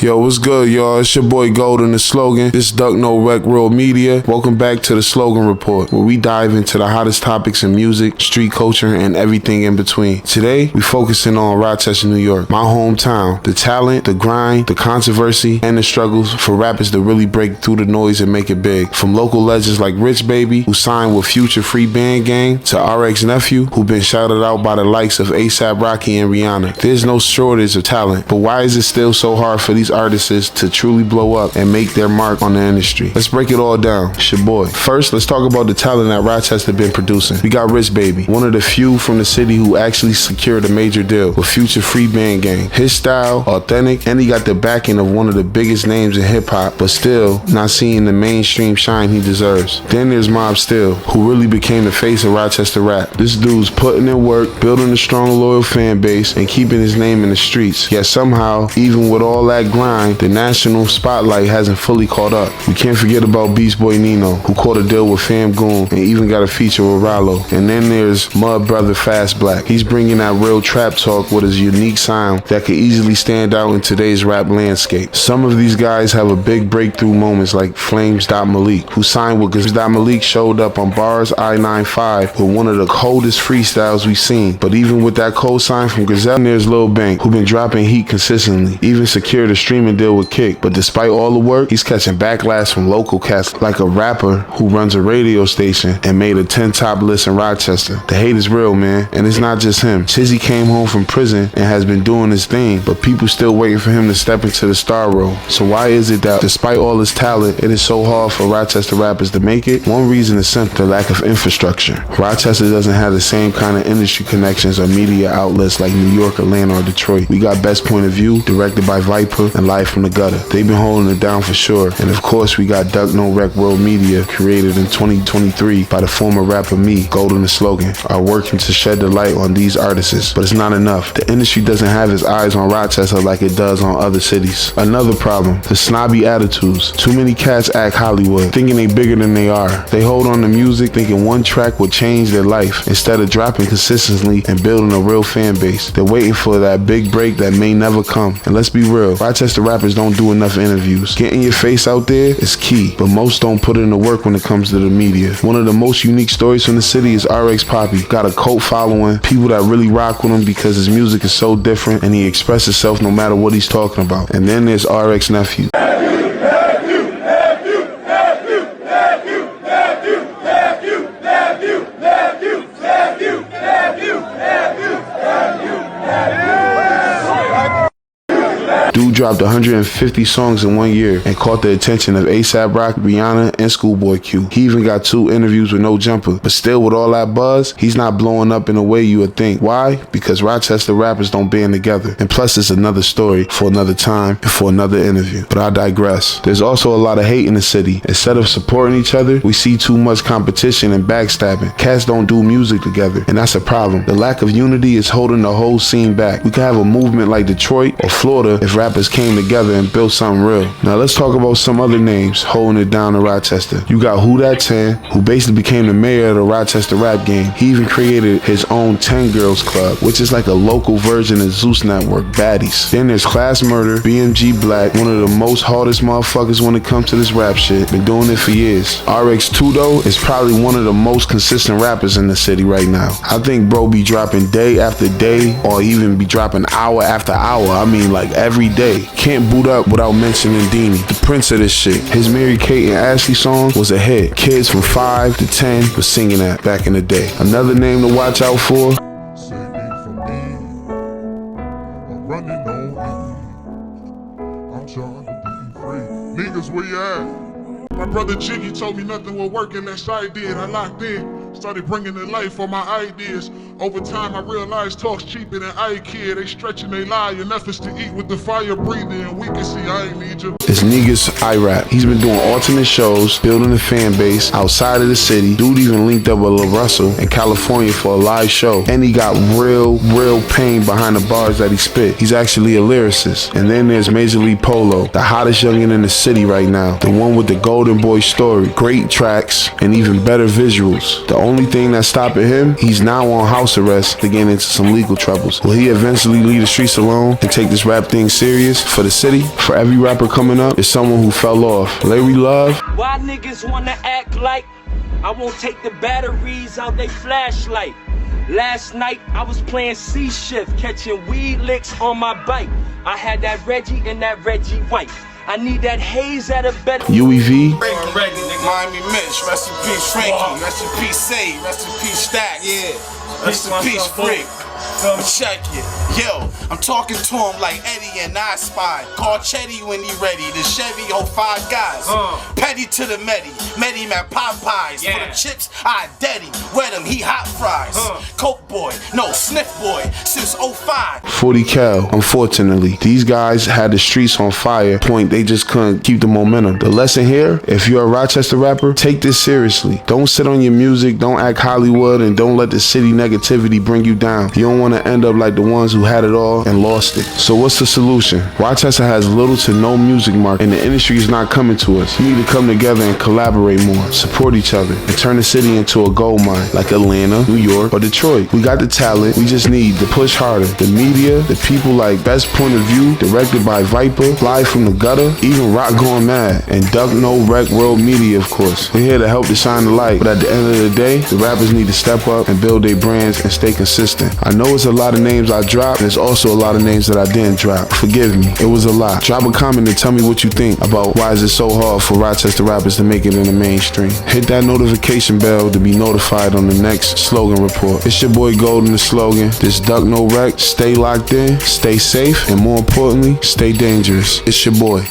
Yo, what's good, y'all? It's your boy Gold and the Slogan. This is Duck No Rec Real Media. Welcome back to the Slogan Report, where we dive into the hottest topics in music, street culture, and everything in between. Today, we focusing on Rochester, New York, my hometown. The talent, the grind, the controversy, and the struggles for rappers to really break through the noise and make it big. From local legends like Rx Baby, who signed with Future Freeband gang, to Rx Nephew, who been shouted out by the likes of ASAP Rocky and Rihanna. There's no shortage of talent, but why is it still so hard for these artists to truly blow up and make their mark on the industry? Let's break it all down. It's your boy. First, let's talk about the talent that Rochester been producing. We got Rx Baby, one of the few from the city who actually secured a major deal with Future Freeband gang. His style, authentic, and he got the backing of one of the biggest names in hip-hop, but still not seeing the mainstream shine he deserves. Then there's Mob Still, who really became the face of Rochester rap. This dude's putting in work, building a strong, loyal fan base, and keeping his name in the streets. Yet somehow, even with all that grind, the national spotlight hasn't fully caught up. We can't forget about Boy Nino, who caught a deal with Fam Goon and even got a feature with Rollo. And then there's Mud Brother Fast Black. He's bringing that real trap talk with his unique sound that could easily stand out in today's rap landscape. Some of these guys have a big breakthrough moments like Flames Dot Malik, who signed with Griselda. Malik showed up on Bars I-95 with one of the coldest freestyles we've seen. But even with that cold sign from Griselda, there's Lil Bank, who been dropping heat consistently, even secured a streaming deal with Kick. But despite all the work, he's catching backlash from local cats like a rapper who runs a radio station and made a 10 top list in Rochester. The hate is real, man, and it's not just him. Chizzy came home from prison and has been doing his thing, but people still waiting for him to step into the star role. So why is it that despite all his talent, it is so hard for Rochester rappers to make it? One reason is simple: the lack of infrastructure. Rochester doesn't have the same kind of industry connections or media outlets like New York, Atlanta, or Detroit. We got Best Point of View, directed by Viper, and Live from the Gutter. They've been holding it down for sure. And of course, we got Duck No Rec World Media, created in 2023 by the former rapper me, Gold and the Slogan, are working to shed the light on these artists. But it's not enough. The industry doesn't have its eyes on Rochester like it does on other cities. Another problem: the snobby attitudes. Too many cats act Hollywood, thinking they bigger than they are. They hold on to music thinking one track will change their life, instead of dropping consistently and building a real fan base. They're waiting for that big break that may never come. And let's be real, Rochester rappers don't do enough interviews. Getting your face out there is key, but most don't put in the work when it comes to the media. One of the most unique stories from the city is Rx Papi. Got a cult following, people that really rock with him because his music is so different and he expresses himself no matter what he's talking about. And then there's Rx Nephew. Dude dropped 150 songs in 1 year and caught the attention of ASAP Rocky, Rihanna, and Schoolboy Q. He even got 2 interviews with no jumper. But still, with all that buzz, he's not blowing up in a way you would think. Why? Because Rochester rappers don't band together. And plus, it's another story for another time and for another interview. But I digress. There's also a lot of hate in the city. Instead of supporting each other, we see too much competition and backstabbing. Cats don't do music together, and that's a problem. The lack of unity is holding the whole scene back. We could have a movement like Detroit or Florida if rappers came together and built something real. Now let's talk about some other names holding it down in Rochester. You got Whodat 10, who basically became the mayor of the Rochester rap game. He even created his own 10 Girls Club, which is like a local version of Zeus Network, Baddies. Then there's Class Murder, BMG Black, one of the most hardest motherfuckers when it comes to this rap shit. Been doing it for years. RX2 though is probably one of the most consistent rappers in the city right now. I think bro be dropping day after day, or even be dropping hour after hour. I mean like every day. Can't boot up without mentioning Deanie, the prince of this shit. His Mary Kate and Ashley song was a hit. Kids from 5 to 10 was singing that back in the day. Another name to watch out for. Niggas, where you at? My brother Jiggy told me nothing will work unless I did. I locked in, started bringing to life all my ideas. Over time I realized talk's cheaper than IKEA. They stretching they lie, your efforts to eat with the fire breathing. And we can see I ain't need you. It's Niggas I-Rap. He's been doing alternate shows, building a fan base outside of the city. Dude even linked up with Lil Russell in California for a live show. And he got real pain behind the bars that he spit. He's actually a lyricist. And then there's Mayjor League Polo, the hottest youngin' in the city right now. The one with the Golden Boy story. Great tracks and even better visuals. The only thing that's stopping him, he's now on house arrest to get into some legal troubles. Will he eventually leave the streets alone and take this rap thing serious for the city? For every rapper coming up is someone who fell off. Larry Love. Why niggas wanna act like I won't take the batteries out they flashlight? Last night I was playing C-shift, catching weed licks on my bike. I had that Reggie and that Reggie White. I need that haze at a better UEV. Miami Mitch, rest in peace Frankie, rest in peace Say, rest in peace Stack, rest in peace Freak. But check it, yo, I'm talking to him like Eddie and I Spy. Call Chetty when he ready, the Chevy hold 5 guys. Petty to the Medi at Popeyes. For the chips, I dead him, wet him, he hot fries. Coke boy, no, sniff boy, since 05. 40 Cal. Unfortunately, these guys had the streets on fire. Point, they just couldn't keep the momentum. The lesson here, if you're a Rochester rapper, take this seriously. Don't sit on your music, don't act Hollywood, and don't let the city negativity bring you down. You don't want to end up like the ones who had it all and lost it. So what's the solution? Rochester has little to no music market, and the industry is not coming to us. We need to come together and collaborate more, support each other, and turn the city into a gold mine like Atlanta, New York, or Detroit. We got the talent, we just need to push harder. The media, the people like Best Point of View, directed by Viper, Fly from the Gutter, even Rock Going Mad, and Duck No Wreck World Media, of course. We're here to help to shine the light, but at the end of the day, the rappers need to step up and build their brands and stay consistent. I know it's a lot of names I dropped, and there's also a lot of names that I didn't drop. Forgive me, it was a lot. Drop a comment and tell me what you think about why is it so hard for Rochester rappers to make it in the mainstream. Hit that notification bell to be notified on the next Slogan Report. It's your boy Golden, the Slogan. This Duck No Wreck. Stay locked in, stay safe, and more importantly, stay dangerous. It's your boy.